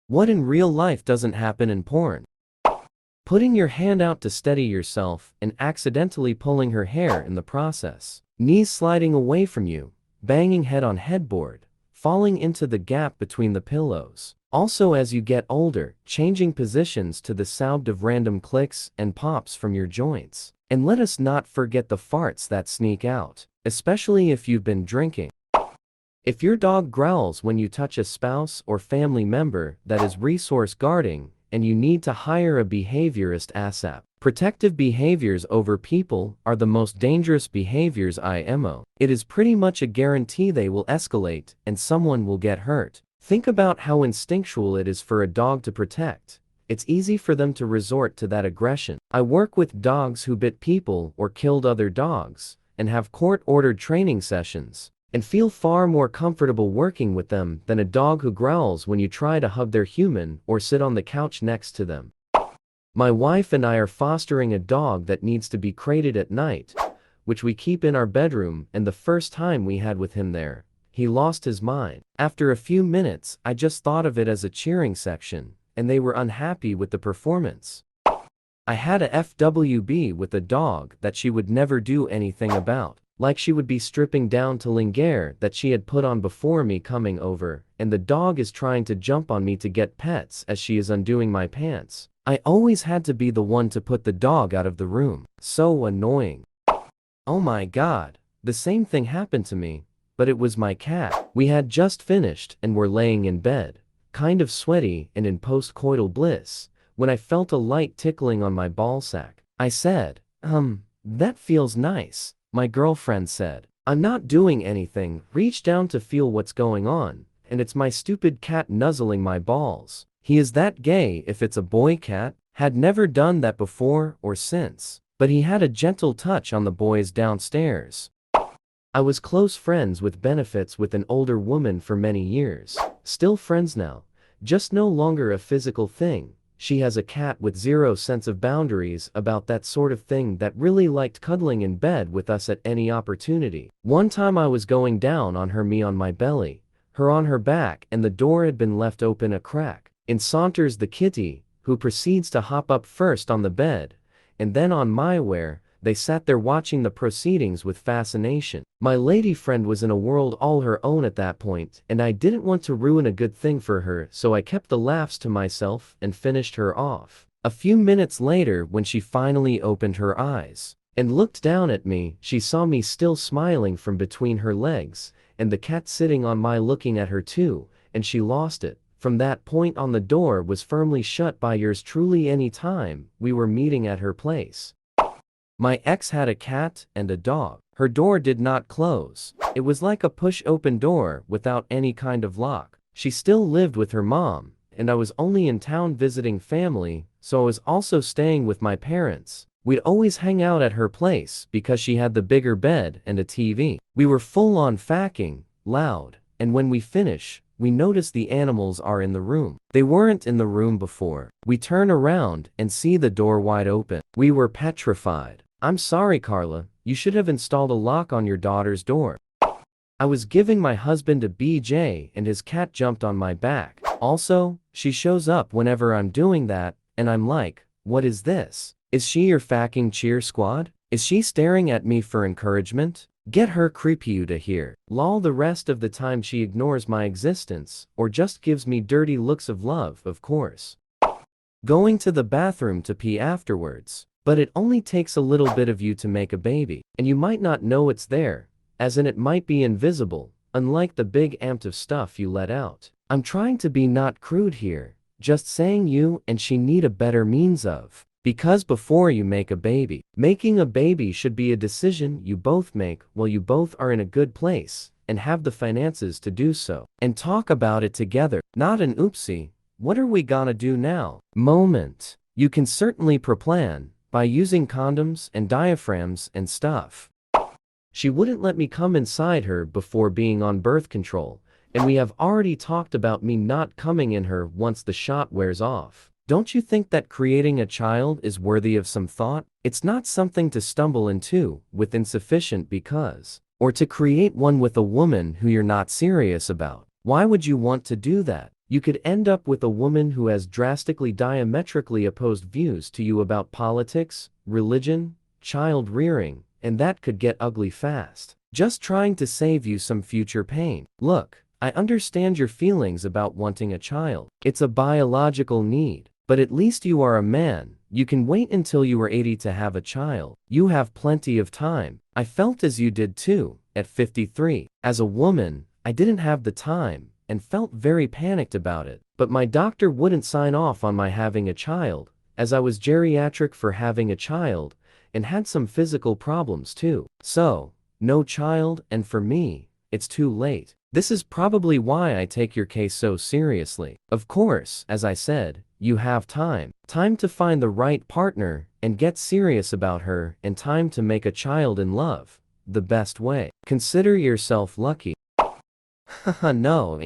What in real life doesn't happen in porn? Putting your hand out to steady yourself and accidentally pulling her hair in the process. Knees sliding away from you, banging head on headboard, falling into the gap between the pillows. Also, as you get older, changing positions to the sound of random clicks and pops from your joints. And let us not forget the farts that sneak out, especially if you've been drinking. If your dog growls when you touch a spouse or family member that is resource guarding, and you need to hire a behaviorist ASAP. Protective behaviors over people are the most dangerous behaviors IMO. It is pretty much a guarantee they will escalate and someone will get hurt. Think about how instinctual it is for a dog to protect. It's easy for them to resort to that aggression. I work with dogs who bit people or killed other dogs, and have court-ordered training sessions, and feel far more comfortable working with them than a dog who growls when you try to hug their human or sit on the couch next to them. My wife and I are fostering a dog that needs to be crated at night, which we keep in our bedroom, and the first time we had with him there, he lost his mind. After a few minutes, I just thought of it as a cheering section, and they were unhappy with the performance. I had a FWB with a dog that she would never do anything about. Like she would be stripping down to lingerie that she had put on before me coming over, and the dog is trying to jump on me to get pets as she is undoing my pants. I always had to be the one to put the dog out of the room. So annoying. Oh my god, the same thing happened to me, but it was my cat. We had just finished and were laying in bed, kind of sweaty and in post-coital bliss, when I felt a light tickling on my ballsack. I said, that feels nice. My girlfriend said, I'm not doing anything, reach down to feel what's going on, and it's my stupid cat nuzzling my balls. He is that gay if it's a boy cat, had never done that before or since, but he had a gentle touch on the boys downstairs. I was close friends with benefits with an older woman for many years, still friends now, just no longer a physical thing. She has a cat with zero sense of boundaries about that sort of thing that really liked cuddling in bed with us at any opportunity. One time I was going down on her, me on my belly, her on her back, and the door had been left open a crack. In saunters the kitty, who proceeds to hop up first on the bed, and then on my where. They sat there watching the proceedings with fascination. My lady friend was in a world all her own at that point, and I didn't want to ruin a good thing for her, so I kept the laughs to myself and finished her off. A few minutes later, when she finally opened her eyes and looked down at me, she saw me still smiling from between her legs, and the cat sitting on my looking at her too, and she lost it. From that point on, the door was firmly shut by yours truly any time we were meeting at her place. My ex had a cat and a dog. Her door did not close. It was like a push-open door without any kind of lock. She still lived with her mom, and I was only in town visiting family, so I was also staying with my parents. We'd always hang out at her place because she had the bigger bed and a TV. We were full on facking, loud, and when we finish, we notice the animals are in the room. They weren't in the room before. We turn around and see the door wide open. We were petrified. I'm sorry, Carla, you should have installed a lock on your daughter's door. I was giving my husband a BJ and his cat jumped on my back. Also, she shows up whenever I'm doing that, and I'm like, what is this? Is she your fucking cheer squad? Is she staring at me for encouragement? Get her creepy here. Lol, the rest of the time she ignores my existence, or just gives me dirty looks of love, of course. Going to the bathroom to pee afterwards. But it only takes a little bit of you to make a baby, and you might not know it's there, as in it might be invisible, unlike the big amount of stuff you let out. I'm trying to be not crude here, just saying you and she need a better means of. Because before you make a baby, making a baby should be a decision you both make while you both are in a good place, and have the finances to do so. And talk about it together, not an oopsie, what are we gonna do now moment. You can certainly pre-plan by using condoms and diaphragms and stuff. She wouldn't let me come inside her before being on birth control, and we have already talked about me not coming in her once the shot wears off. Don't you think that creating a child is worthy of some thought? It's not something to stumble into with insufficient because, or to create one with a woman who you're not serious about. Why would you want to do that? You could end up with a woman who has drastically diametrically opposed views to you about politics, religion, child rearing, and that could get ugly fast. Just trying to save you some future pain. Look, I understand your feelings about wanting a child. It's a biological need. But at least you are a man. You can wait until you are 80 to have a child. You have plenty of time. I felt as you did too, at 53. As a woman, I didn't have the time and felt very panicked about it. But my doctor wouldn't sign off on my having a child, as I was geriatric for having a child and had some physical problems too. So, no child, and for me, it's too late. This is probably why I take your case so seriously. Of course, as I said, you have time. Time to find the right partner and get serious about her, and time to make a child in love. The best way. Consider yourself lucky. Haha, no,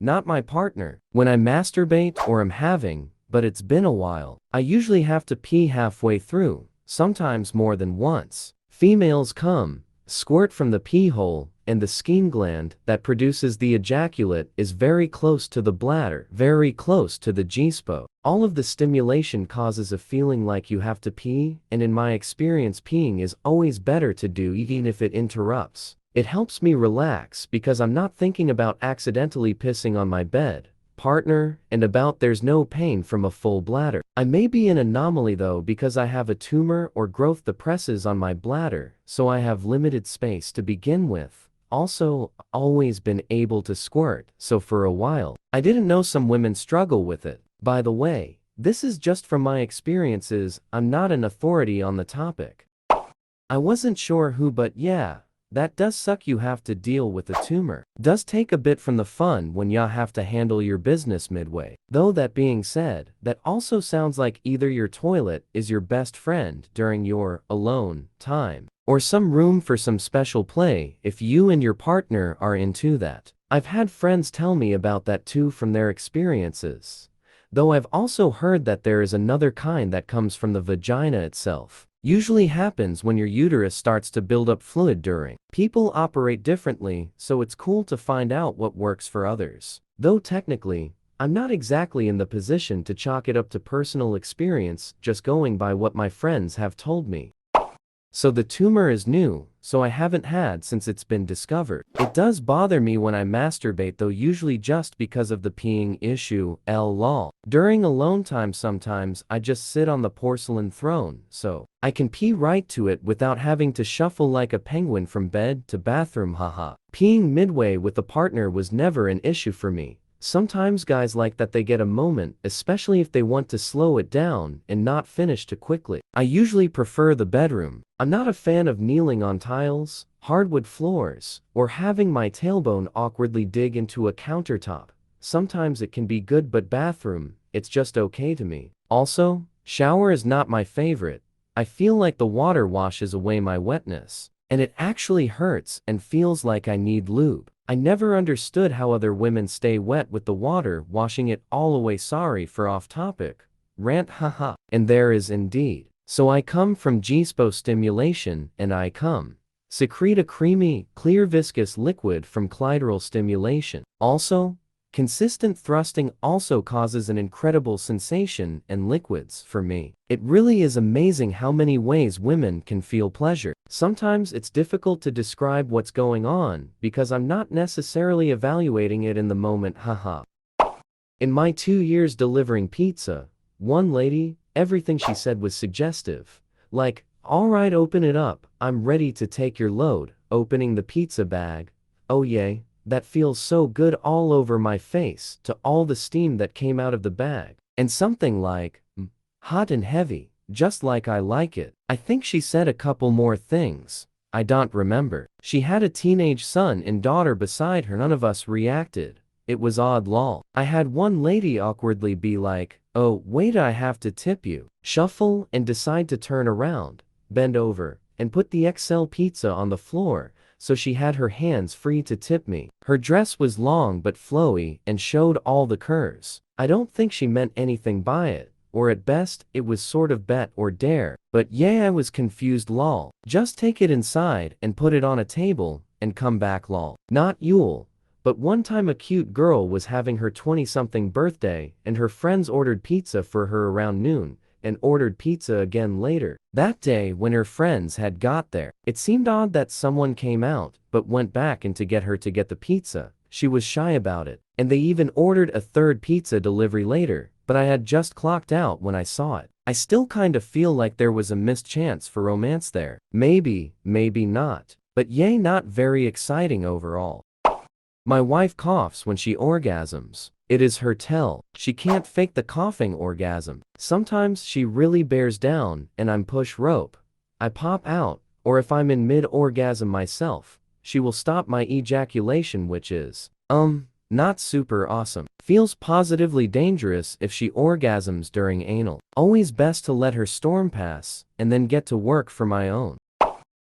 not my partner. When I masturbate or am having, but it's been a while, I usually have to pee halfway through, sometimes more than once. Females come, squirt from the pee hole, and the skein gland that produces the ejaculate is very close to the bladder, very close to the G-spot. All of the stimulation causes a feeling like you have to pee, and in my experience peeing is always better to do even if it interrupts. It helps me relax because I'm not thinking about accidentally pissing on my bed, partner, and about there's no pain from a full bladder. I may be an anomaly though because I have a tumor or growth that presses on my bladder, so I have limited space to begin with. Also, always been able to squirt, so for a while, I didn't know some women struggle with it. By the way, this is just from my experiences, I'm not an authority on the topic. I wasn't sure who, but yeah, that does suck. You have to deal with a tumor. Does take a bit from the fun when ya have to handle your business midway. Though that being said, that also sounds like either your toilet is your best friend during your alone time, or some room for some special play if you and your partner are into that. I've had friends tell me about that too from their experiences. Though I've also heard that there is another kind that comes from the vagina itself. Usually happens when your uterus starts to build up fluid during. People operate differently, so it's cool to find out what works for others. Though technically, I'm not exactly in the position to chalk it up to personal experience, just going by what my friends have told me. So the tumor is new, so I haven't had since it's been discovered. It does bother me when I masturbate though, usually just because of the peeing issue, lol. During alone time sometimes I just sit on the porcelain throne, so I can pee right to it without having to shuffle like a penguin from bed to bathroom, haha. Peeing midway with a partner was never an issue for me. Sometimes guys like that, they get a moment, especially if they want to slow it down and not finish too quickly. I usually prefer the bedroom. I'm not a fan of kneeling on tiles, hardwood floors, or having my tailbone awkwardly dig into a countertop. Sometimes it can be good, but bathroom, it's just okay to me. Also, shower is not my favorite. I feel like the water washes away my wetness, and it actually hurts and feels like I need lube. I never understood how other women stay wet with the water washing it all away. Sorry for off topic rant, haha. And there is indeed. So I come from G-spot stimulation, and I come secrete a creamy, clear viscous liquid from clitoral stimulation. Also, consistent thrusting also causes an incredible sensation and liquids for me. It really is amazing how many ways women can feel pleasure. Sometimes it's difficult to describe what's going on because I'm not necessarily evaluating it in the moment, haha. In my 2 years delivering pizza, one lady, everything she said was suggestive. Like, alright, open it up, I'm ready to take your load. Opening the pizza bag, oh yay. That feels so good all over my face, to all the steam that came out of the bag. And something like, hot and heavy, just like I like it. I think she said a couple more things. I don't remember. She had a teenage son and daughter beside her. None of us reacted. It was odd, lol. I had one lady awkwardly be like, oh, wait, I have to tip you. Shuffle and decide to turn around, bend over, and put the XL pizza on the floor, so she had her hands free to tip me. Her dress was long but flowy and showed all the curves. I don't think she meant anything by it, or at best, it was sort of bet or dare. But yeah, I was confused, lol. Just take it inside and put it on a table and come back, lol. Not Yule. But one time a cute girl was having her 20-something birthday, and her friends ordered pizza for her around noon, and ordered pizza again later. That day when her friends had got there, it seemed odd that someone came out, but went back in to get her to get the pizza. She was shy about it, and they even ordered a third pizza delivery later, but I had just clocked out when I saw it. I still kind of feel like there was a missed chance for romance there. Maybe, maybe not. But yay, not very exciting overall. My wife coughs when she orgasms. It is her tell. She can't fake the coughing orgasm. Sometimes she really bears down and I'm push rope. I pop out, or if I'm in mid-orgasm myself, she will stop my ejaculation, which is, not super awesome. Feels positively dangerous if she orgasms during anal. Always best to let her storm pass, and then get to work for my own.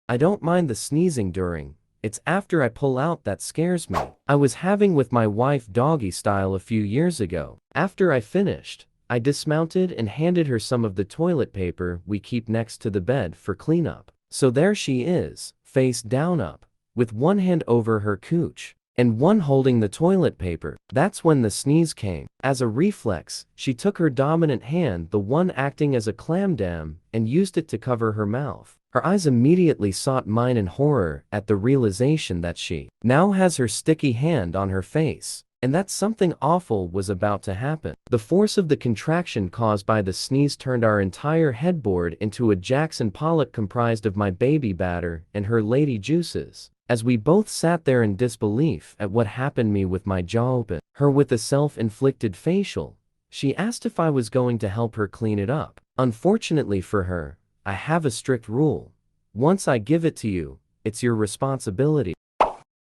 I don't mind the sneezing during. It's after I pull out that scares me. I was having with my wife doggy style a few years ago. After I finished, I dismounted and handed her some of the toilet paper we keep next to the bed for cleanup. So there she is, face down up, with one hand over her cooch, and one holding the toilet paper. That's when the sneeze came. As a reflex, she took her dominant hand, the one acting as a clam dam, and used it to cover her mouth. Her eyes immediately sought mine in horror at the realization that she now has her sticky hand on her face, and that something awful was about to happen. The force of the contraction caused by the sneeze turned our entire headboard into a Jackson Pollock comprised of my baby batter and her lady juices. As we both sat there in disbelief at what happened me with my jaw open, her with a self-inflicted facial, she asked if I was going to help her clean it up. Unfortunately for her, I have a strict rule. Once I give it to you, it's your responsibility.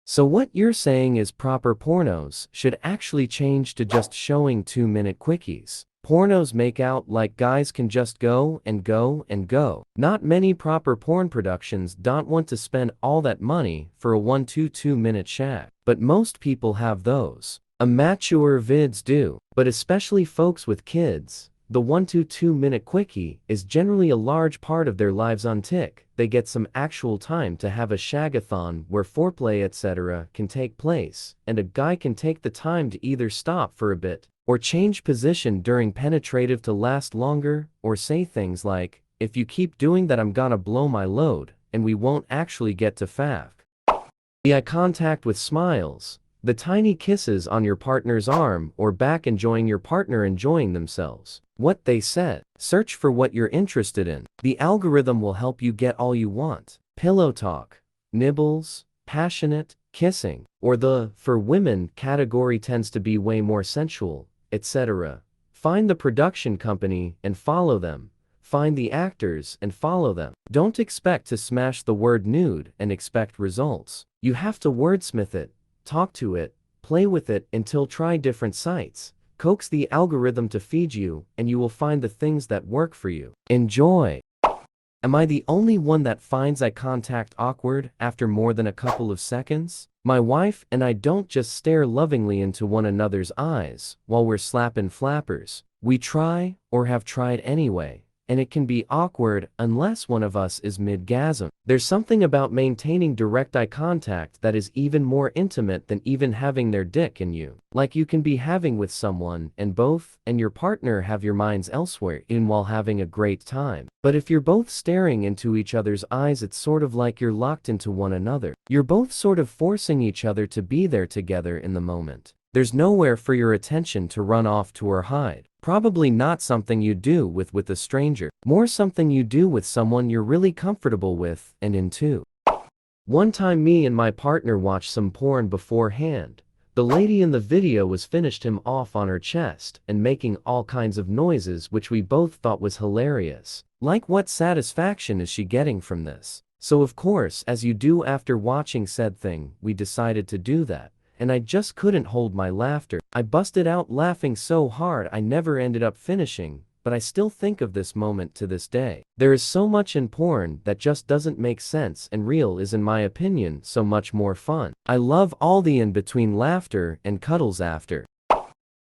So what you're saying is proper pornos should actually change to just showing 2-minute quickies. Pornos make out like guys can just go and go and go. Not many proper porn productions don't want to spend all that money for a 1-2-2-minute shag. But most people have those. Amateur vids do. But especially folks with kids, the 1-2-2-minute quickie is generally a large part of their lives on tick. They get some actual time to have a shagathon where foreplay etc. can take place, and a guy can take the time to either stop for a bit, or change position during penetrative to last longer, or say things like, if you keep doing that I'm gonna blow my load, and we won't actually get to fav. The eye contact with smiles, the tiny kisses on your partner's arm or back, enjoying your partner enjoying themselves. What they said. Search for what you're interested in. The algorithm will help you get all you want. Pillow talk, nibbles, passionate, kissing, or the, for women category tends to be way more sensual, etc. Find the production company and follow them. Find the actors and follow them. Don't expect to smash the word nude and expect results. You have to wordsmith it, talk to it, play with it until try different sites. Coax the algorithm to feed you, and you will find the things that work for you. Enjoy. Am I the only one that finds eye contact awkward after more than a couple of seconds? My wife and I don't just stare lovingly into one another's eyes while we're slapping flappers. We try, or have tried anyway, and it can be awkward unless one of us is mid-gasm. There's something about maintaining direct eye contact that is even more intimate than even having their dick in you. Like you can be having with someone and both and your partner have your minds elsewhere in while having a great time. But if you're both staring into each other's eyes, it's sort of like you're locked into one another. You're both sort of forcing each other to be there together in the moment. There's nowhere for your attention to run off to or hide. Probably not something you do with a stranger. More something you do with someone you're really comfortable with and into. One time me and my partner watched some porn beforehand. The lady in the video was finished him off on her chest and making all kinds of noises which we both thought was hilarious. Like, what satisfaction is she getting from this? So of course, as you do after watching said thing, we decided to do that. And I just couldn't hold my laughter. I busted out laughing so hard I never ended up finishing, but I still think of this moment to this day. There is so much in porn that just doesn't make sense, and real is, in my opinion, so much more fun. I love all the in-between laughter and cuddles after.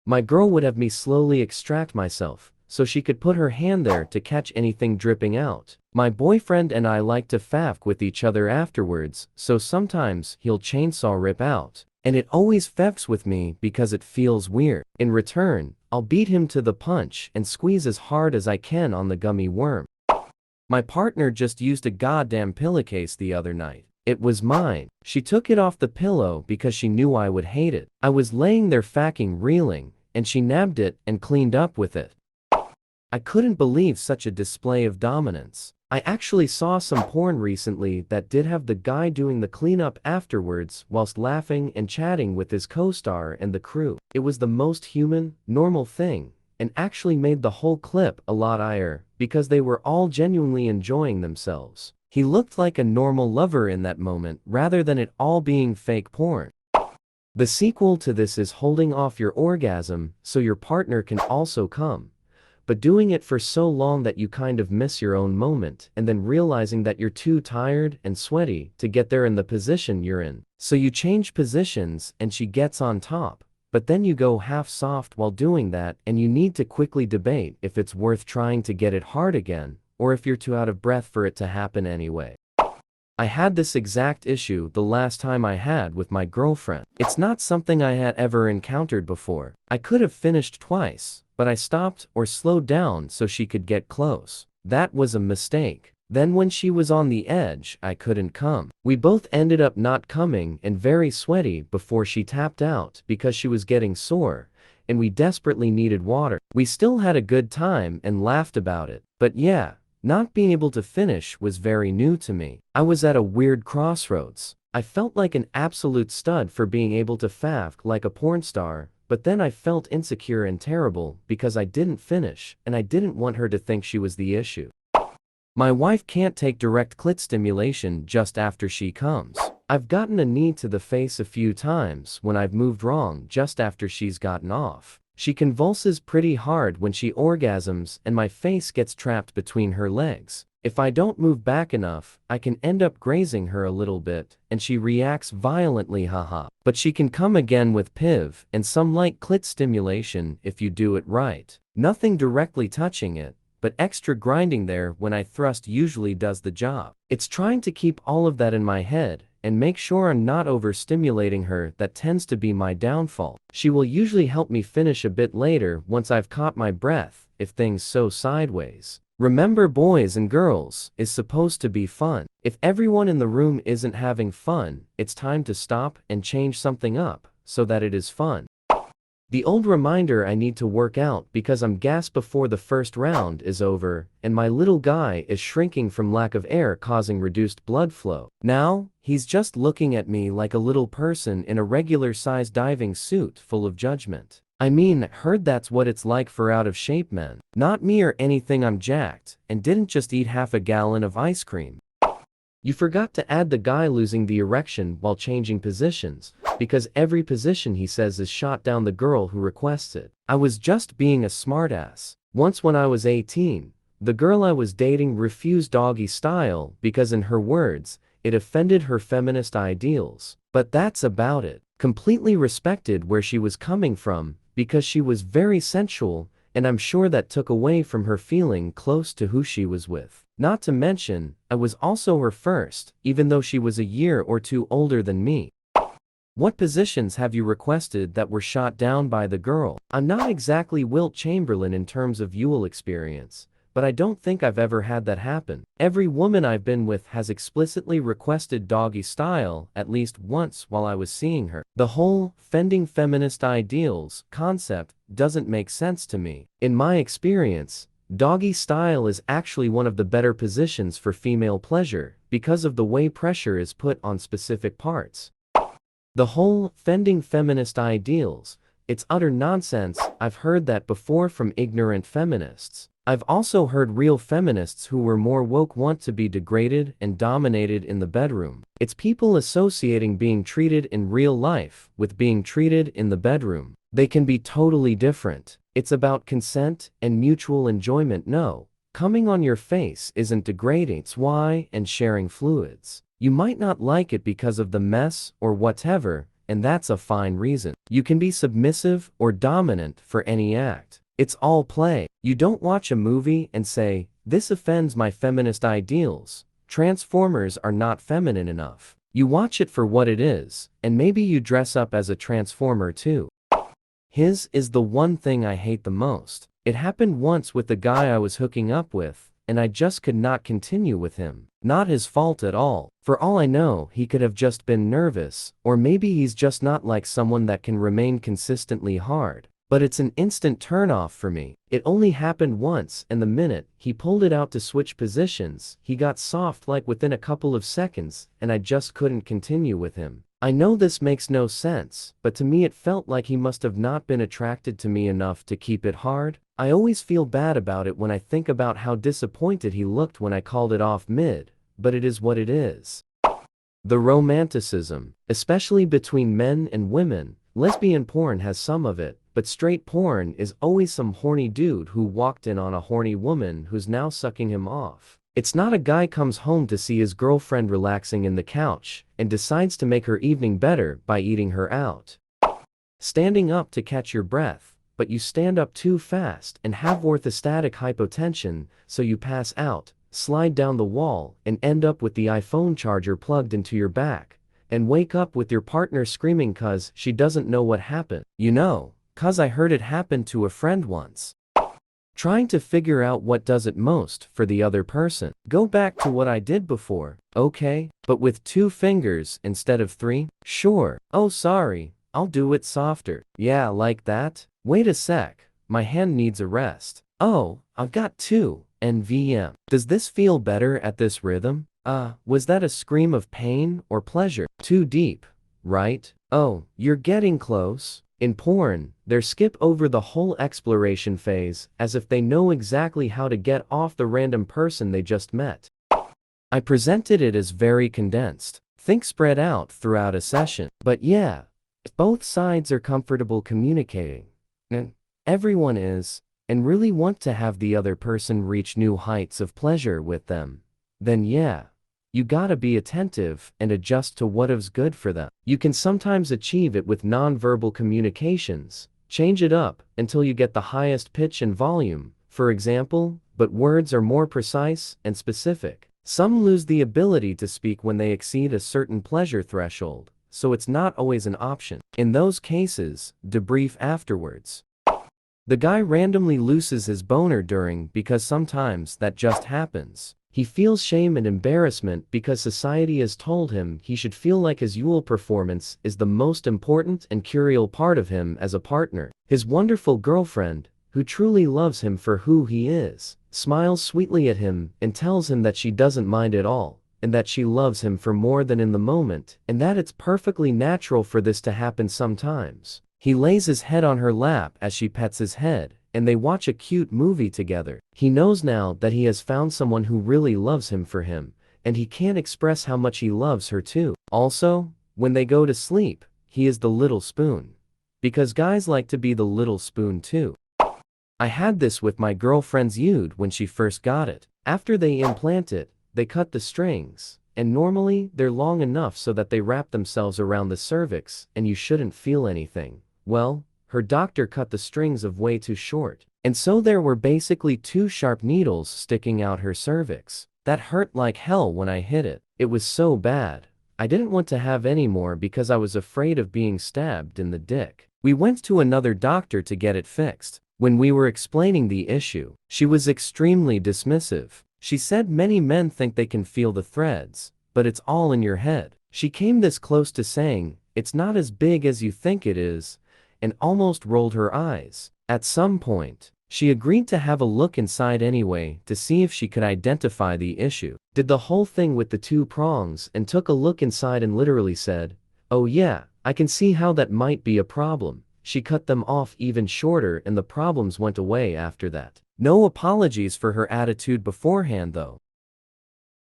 My girl would have me slowly extract myself, so she could put her hand there to catch anything dripping out. My boyfriend and I like to faff with each other afterwards, so sometimes he'll chainsaw rip out And it always feffs with me because it feels weird. In return, I'll beat him to the punch and squeeze as hard as I can on the gummy worm. My partner just used a goddamn pillowcase the other night. It was mine. She took it off the pillow because she knew I would hate it. I was laying there fucking reeling, and she nabbed it and cleaned up with it. I couldn't believe such a display of dominance. I actually saw some porn recently that did have the guy doing the cleanup afterwards whilst laughing and chatting with his co-star and the crew. It was the most human, normal thing, and actually made the whole clip a lot higher because they were all genuinely enjoying themselves. He looked like a normal lover in that moment rather than it all being fake porn. The sequel to this is holding off your orgasm so your partner can also come, but doing it for so long that you kind of miss your own moment and then realizing that you're too tired and sweaty to get there in the position you're in. So you change positions and she gets on top, but then you go half soft while doing that and you need to quickly debate if it's worth trying to get it hard again or if you're too out of breath for it to happen anyway. I had this exact issue the last time I had with my girlfriend. It's not something I had ever encountered before. I could have finished twice, but I stopped or slowed down so she could get close. That was a mistake. Then when she was on the edge, I couldn't come. We both ended up not coming and very sweaty before she tapped out because she was getting sore, and we desperately needed water. We still had a good time and laughed about it, but yeah, not being able to finish was very new to me. I was at a weird crossroads. I felt like an absolute stud for being able to faff like a porn star, but then I felt insecure and terrible because I didn't finish, and I didn't want her to think she was the issue. My wife can't take direct clit stimulation just after she comes. I've gotten a knee to the face a few times when I've moved wrong just after she's gotten off. She convulses pretty hard when she orgasms and my face gets trapped between her legs. If I don't move back enough, I can end up grazing her a little bit, and she reacts violently, haha. But she can come again with PIV and some light clit stimulation if you do it right. Nothing directly touching it, but extra grinding there when I thrust usually does the job. It's trying to keep all of that in my head and make sure I'm not overstimulating her that tends to be my downfall. She will usually help me finish a bit later once I've caught my breath, if things so sideways. Remember, boys and girls is supposed to be fun. If everyone in the room isn't having fun, it's time to stop and change something up so that it is fun. The old reminder I need to work out because I'm gassed before the first round is over, and my little guy is shrinking from lack of air causing reduced blood flow. Now, he's just looking at me like a little person in a regular-sized diving suit full of judgment. I mean, heard that's what it's like for out-of-shape men. Not me or anything, I'm jacked, and didn't just eat half a gallon of ice cream. You forgot to add the guy losing the erection while changing positions, because every position he says is shot down the girl who requests it. I was just being a smartass. Once when I was 18, the girl I was dating refused doggy style because in her words, it offended her feminist ideals. But that's about it. Completely respected where she was coming from, because she was very sensual, and I'm sure that took away from her feeling close to who she was with. Not to mention, I was also her first, even though she was a year or two older than me. What positions have you requested that were shot down by the girl? I'm not exactly Wilt Chamberlain in terms of Yule experience, but I don't think I've ever had that happen. Every woman I've been with has explicitly requested doggy style at least once while I was seeing her. The whole fending feminist ideals concept doesn't make sense to me. In my experience, doggy style is actually one of the better positions for female pleasure because of the way pressure is put on specific parts. The whole fending feminist ideals, it's utter nonsense. I've heard that before from ignorant feminists. I've also heard real feminists who were more woke want to be degraded and dominated in the bedroom. It's people associating being treated in real life with being treated in the bedroom. They can be totally different. It's about consent and mutual enjoyment. No, coming on your face isn't degrading. It's why and sharing fluids. You might not like it because of the mess or whatever, and that's a fine reason. You can be submissive or dominant for any act. It's all play. You don't watch a movie and say, "This offends my feminist ideals. Transformers are not feminine enough." You watch it for what it is, and maybe you dress up as a transformer too. His is the one thing I hate the most. It happened once with the guy I was hooking up with, and I just could not continue with him. Not his fault at all. For all I know, he could have just been nervous, or maybe he's just not like someone that can remain consistently hard. But it's an instant turn-off for me. It only happened once, and the minute he pulled it out to switch positions, he got soft like within a couple of seconds, and I just couldn't continue with him. I know this makes no sense, but to me it felt like he must have not been attracted to me enough to keep it hard. I always feel bad about it when I think about how disappointed he looked when I called it off mid, but it is what it is. The romanticism, especially between men and women. Lesbian porn has some of it, but straight porn is always some horny dude who walked in on a horny woman who's now sucking him off. It's not a guy comes home to see his girlfriend relaxing in the couch and decides to make her evening better by eating her out. Standing up to catch your breath, but you stand up too fast and have orthostatic hypotension, so you pass out, slide down the wall, and end up with the iPhone charger plugged into your back, and wake up with your partner screaming cause she doesn't know what happened. You know, cause I heard it happen to a friend once. Trying to figure out what does it most for the other person. Go back to what I did before, okay? But with 2 fingers instead of 3? Sure. Oh sorry, I'll do it softer. Yeah, like that? Wait a sec, my hand needs a rest. Oh, I've got 2 NVM. Does this feel better at this rhythm? Was that a scream of pain or pleasure? Too deep, right? Oh, you're getting close. In porn, they skip over the whole exploration phase as if they know exactly how to get off the random person they just met. I presented it as very condensed. Think spread out throughout a session. But yeah, if both sides are comfortable communicating, and everyone is, and really want to have the other person reach new heights of pleasure with them, then yeah, you gotta be attentive and adjust to what is good for them. You can sometimes achieve it with non-verbal communications. Change it up until you get the highest pitch and volume, for example, but words are more precise and specific. Some lose the ability to speak when they exceed a certain pleasure threshold, so it's not always an option. In those cases, debrief afterwards. The guy randomly loses his boner during because sometimes that just happens. He feels shame and embarrassment because society has told him he should feel like his Yule performance is the most important and curial part of him as a partner. His wonderful girlfriend, who truly loves him for who he is, smiles sweetly at him and tells him that she doesn't mind at all, and that she loves him for more than in the moment, and that it's perfectly natural for this to happen sometimes. He lays his head on her lap as she pets his head, and they watch a cute movie together. He knows now that he has found someone who really loves him for him, and he can't express how much he loves her too. Also, when they go to sleep, he is the little spoon. Because guys like to be the little spoon too. I had this with my girlfriend's Ud when she first got it. After they implant it, they cut the strings, and normally they're long enough so that they wrap themselves around the cervix and you shouldn't feel anything. Well, her doctor cut the strings of way too short, and so there were basically 2 sharp needles sticking out her cervix. That hurt like hell when I hit it. It was so bad. I didn't want to have any more because I was afraid of being stabbed in the dick. We went to another doctor to get it fixed. When we were explaining the issue, she was extremely dismissive. She said many men think they can feel the threads, but it's all in your head. She came this close to saying, "It's not as big as you think it is," and almost rolled her eyes. At some point, she agreed to have a look inside anyway to see if she could identify the issue. Did the whole thing with the 2 prongs and took a look inside and literally said, "Oh yeah, I can see how that might be a problem." She cut them off even shorter and the problems went away after that. No apologies for her attitude beforehand though.